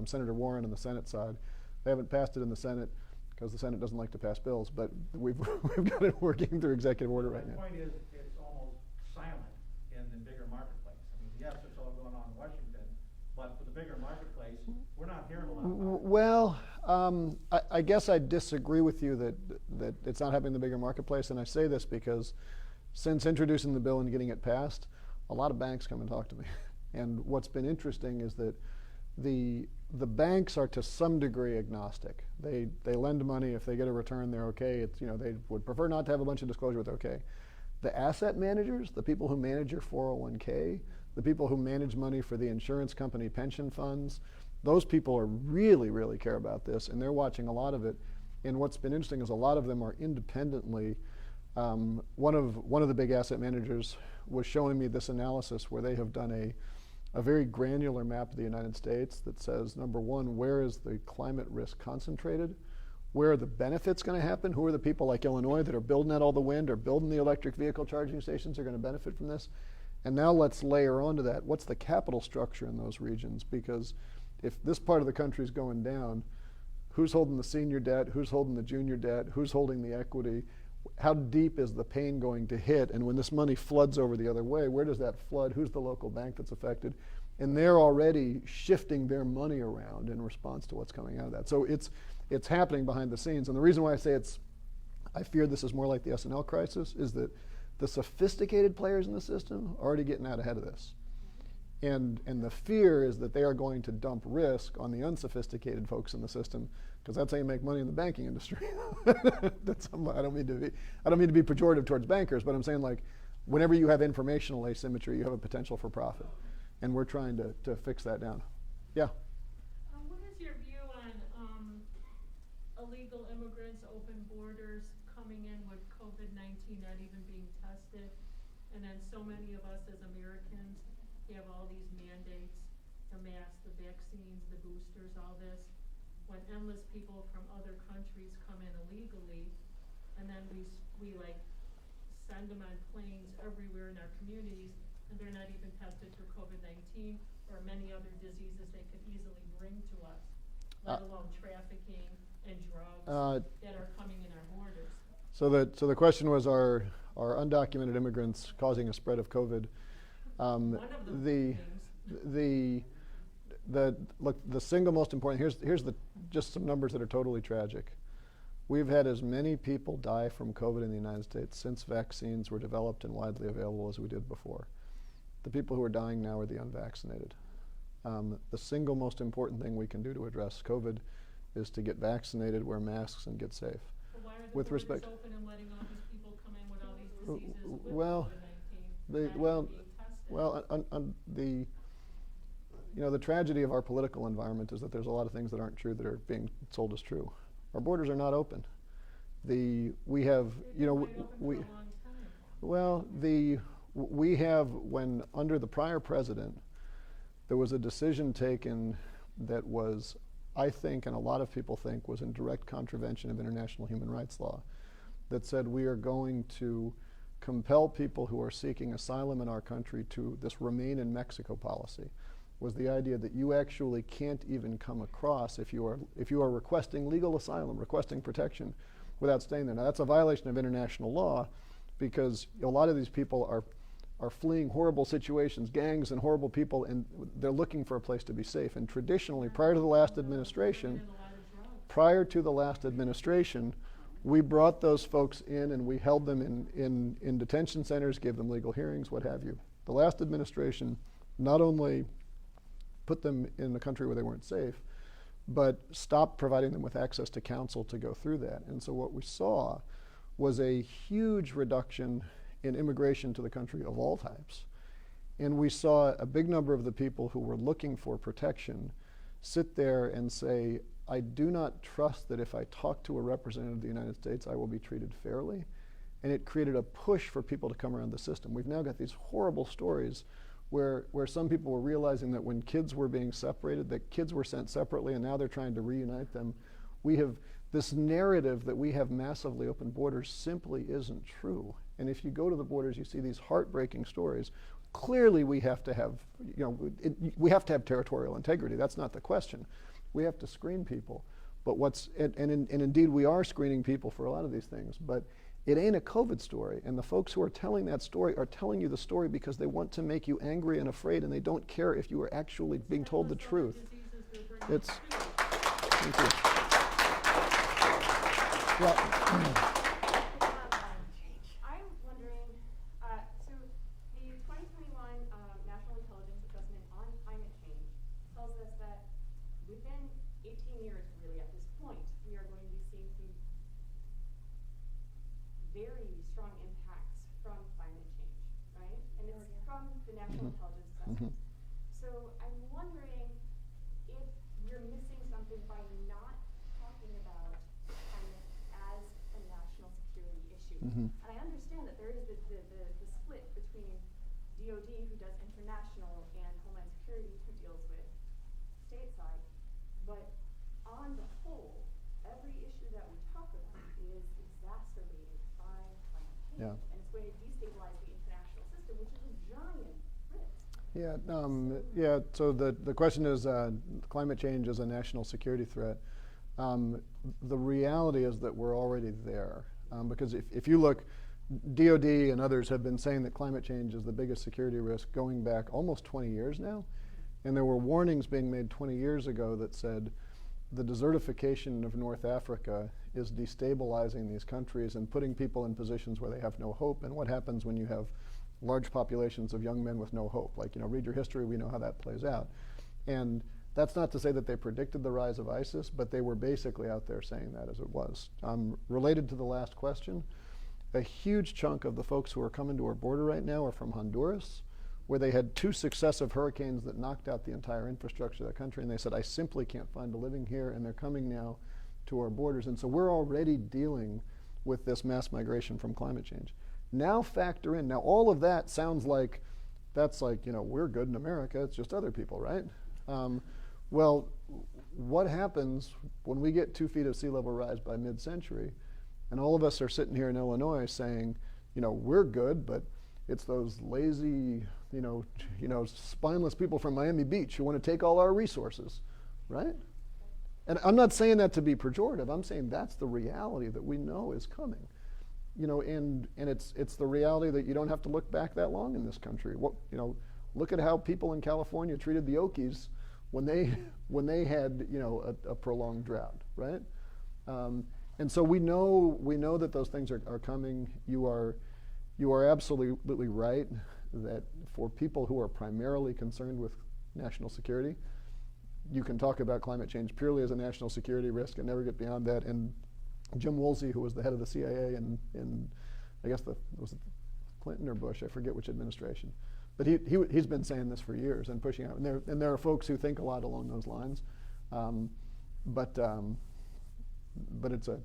Senator Warren on the Senate side. They haven't passed it in the Senate because the Senate doesn't like to pass bills, but we've got it working through executive order right now. The point is, it's almost silent in the bigger marketplace. I mean, yes, it's all going on in Washington, but for the bigger marketplace, we're not hearing a lot about it. Well, I guess I disagree with you that it's not happening in the bigger marketplace, and I say this because since introducing the bill and getting it passed, a lot of banks come and talk to me. And what's been interesting is that the banks are to some degree agnostic. They lend money. If they get a return, they're okay. It's, they would prefer not to have a bunch of disclosure, but they're okay. The asset managers, the people who manage your 401k, the people who manage money for the insurance company pension funds, those people are really, really care about this, and they're watching a lot of it. And what's been interesting is a lot of them are independently. One of the big asset managers was showing me this analysis where they have done a very granular map of the United States that says, number one, where is the climate risk concentrated? Where are the benefits going to happen? Who are the people like Illinois that are building out all the wind or building the electric vehicle charging stations are going to benefit from this? And now let's layer onto that, what's the capital structure in those regions? Because if this part of the country is going down, who's holding the senior debt? Who's holding the junior debt? Who's holding the equity? How deep is the pain going to hit? And when this money floods over the other way, where does that flood? Who's the local bank that's affected? And they're already shifting their money around in response to what's coming out of that. So it's happening behind the scenes. And the reason why I say I fear this is more like the S&L crisis is that the sophisticated players in the system are already getting out ahead of this. And the fear is that they are going to dump risk on the unsophisticated folks in the system, because that's how you make money in the banking industry. I don't mean to be pejorative towards bankers, but I'm saying, like, whenever you have informational asymmetry, you have a potential for profit, and we're trying to fix that down. Yeah. What is your view on illegal immigrants, open borders, coming in with COVID-19 not even being tested, and then so many of us as Americans have all these mandates, the masks, the vaccines, the boosters, all this, when endless people from other countries come in illegally, and then we like send them on planes everywhere in our communities, and they're not even tested for COVID-19 or many other diseases they could easily bring to us, let alone trafficking and drugs that are coming in our borders. So the question was, are undocumented immigrants causing a spread of COVID? One of the things. The single most important, here's just some numbers that are totally tragic. We've had as many people die from COVID in the United States since vaccines were developed and widely available as we did before. The people who are dying now are the unvaccinated. The single most important thing we can do to address COVID is to get vaccinated, wear masks, and get safe. So why are the With borders respect, open and letting all these people come in with all these diseases with well, COVID-19? The tragedy of our political environment is that there's a lot of things that aren't true that are being sold as true. Our borders are not open. We have when under the prior president, there was a decision taken that was, I think, and a lot of people think, was in direct contravention of international human rights law, that said we are going to compel people who are seeking asylum in our country to this remain in Mexico policy. Was the idea that you actually can't even come across if you are requesting legal asylum, requesting protection, without staying there. Now that's a violation of international law, because a lot of these people are fleeing horrible situations, gangs and horrible people, and they're looking for a place to be safe. And traditionally, prior to the last administration, we brought those folks in and we held them in detention centers, gave them legal hearings, what have you. The last administration not only put them in a country where they weren't safe, but stopped providing them with access to counsel to go through that. And so what we saw was a huge reduction in immigration to the country of all types. And we saw a big number of the people who were looking for protection sit there and say, I do not trust that if I talk to a representative of the United States, I will be treated fairly. And it created a push for people to come around the system. We've now got these horrible stories where some people were realizing that when kids were being separated, that kids were sent separately, and now they're trying to reunite them. We have this narrative that we have massively open borders simply isn't true. And if you go to the borders, you see these heartbreaking stories. clearly we have to have, we have to have territorial integrity. That's not the question. We have to screen people. But and indeed we are screening people for a lot of these things, but it ain't a COVID story. And the folks who are telling that story are telling you the story because they want to make you angry and afraid, and they don't care if you are actually being told the truth. It's, thank you. Yeah. I'm wondering, so the 2021 National Intelligence Assessment on Climate Change tells us that within 18 years, really at this point, we are going to be seeing some very strong impacts from climate change, right? And it's from the National Intelligence Assessment. So I'm wondering if you're missing something by not talking about climate as a national security issue. And I understand that there is the split between DOD, who does international, and Homeland Security, who deals with stateside. But on the whole, every issue that we talk about is exacerbated by climate change. Yeah. And it's going to destabilize the international system, which is a giant risk. Yeah, so the question is climate change is a national security threat. The reality is that we're already there. Because if you look, DOD and others have been saying that climate change is the biggest security risk going back almost 20 years now. And there were warnings being made 20 years ago that said the desertification of North Africa is destabilizing these countries and putting people in positions where they have no hope. And what happens when you have large populations of young men with no hope? Like, read your history, we know how that plays out. And that's not to say that they predicted the rise of ISIS, but they were basically out there saying that as it was. Related to the last question, a huge chunk of the folks who are coming to our border right now are from Honduras, where they had 2 successive hurricanes that knocked out the entire infrastructure of the country, and they said, I simply can't find a living here, and they're coming now to our borders. And so we're already dealing with this mass migration from climate change. Now factor in, now all of that sounds like, that's like, we're good in America, it's just other people, right? Well, what happens when we get 2 feet of sea level rise by mid-century, and all of us are sitting here in Illinois saying, we're good, but it's those lazy, spineless people from Miami Beach who want to take all our resources, right? And I'm not saying that to be pejorative. I'm saying that's the reality that we know is coming. And it's the reality that you don't have to look back that long in this country. Look at how people in California treated the Okies when they had a prolonged drought, right? And so we know that those things are coming. You are absolutely right that for people who are primarily concerned with national security, you can talk about climate change purely as a national security risk and never get beyond that. And Jim Woolsey, who was the head of the CIA in I guess was it Clinton or Bush, I forget which administration, but he's been saying this for years and pushing out. And there are folks who think a lot along those lines, but it's I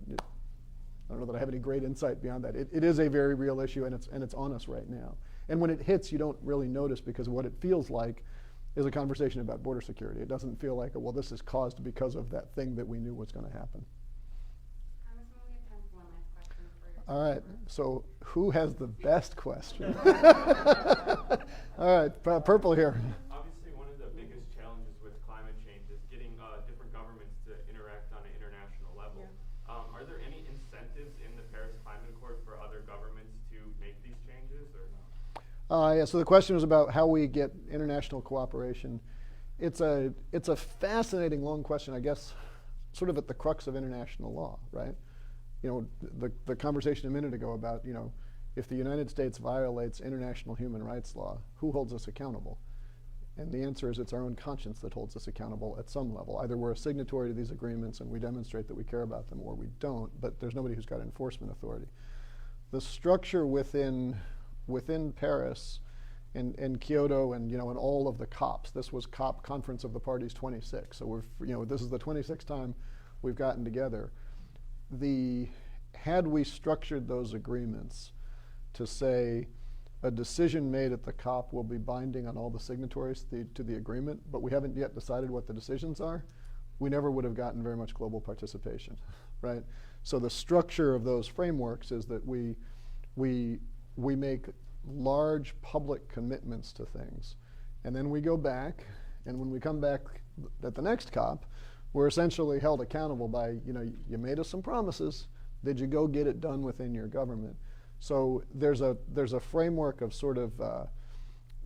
don't know that I have any great insight beyond that. It is a very real issue, and it's on us right now. And when it hits, you don't really notice, because what it feels like is a conversation about border security. It doesn't feel like, well, this is caused because of that thing that we knew was going to happen. Congressman, we have time for one last question for your All right, so who has the best question? All right, purple here. Obviously, one of the biggest challenges with climate change is getting different governments to interact on an international level. Yeah. Are there any incentives in the Paris Climate Accord for other governments to make these changes, or no? Yeah, so the question was about how we get international cooperation. It's a fascinating, long question, I guess, sort of at the crux of international law, right? The conversation a minute ago about, if the United States violates international human rights law, who holds us accountable? And the answer is it's our own conscience that holds us accountable at some level. Either we're a signatory to these agreements and we demonstrate that we care about them, or we don't, but there's nobody who's got enforcement authority. The structure within Paris and Kyoto and and all of the COPs. This was COP, Conference of the Parties 26. So this is the 26th time we've gotten together. Had we structured those agreements to say a decision made at the COP will be binding on all the signatories to the agreement, but we haven't yet decided what the decisions are, we never would have gotten very much global participation, right? So the structure of those frameworks is that we make large public commitments to things. And then we go back, and when we come back at the next COP, we're essentially held accountable by, you made us some promises. Did you go get it done within your government? So there's a framework of sort of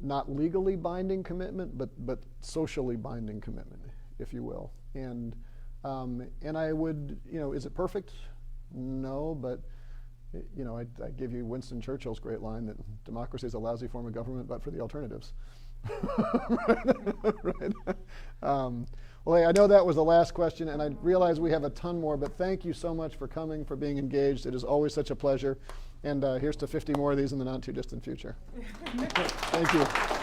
not legally binding commitment, but socially binding commitment, if you will. And I would, is it perfect? No, but I give you Winston Churchill's great line that democracy is a lousy form of government, but for the alternatives. Right. Well, hey, I know that was the last question, and I realize we have a ton more, but thank you so much for coming, for being engaged. It is always such a pleasure. And here's to 50 more of these in the not too distant future. Thank you.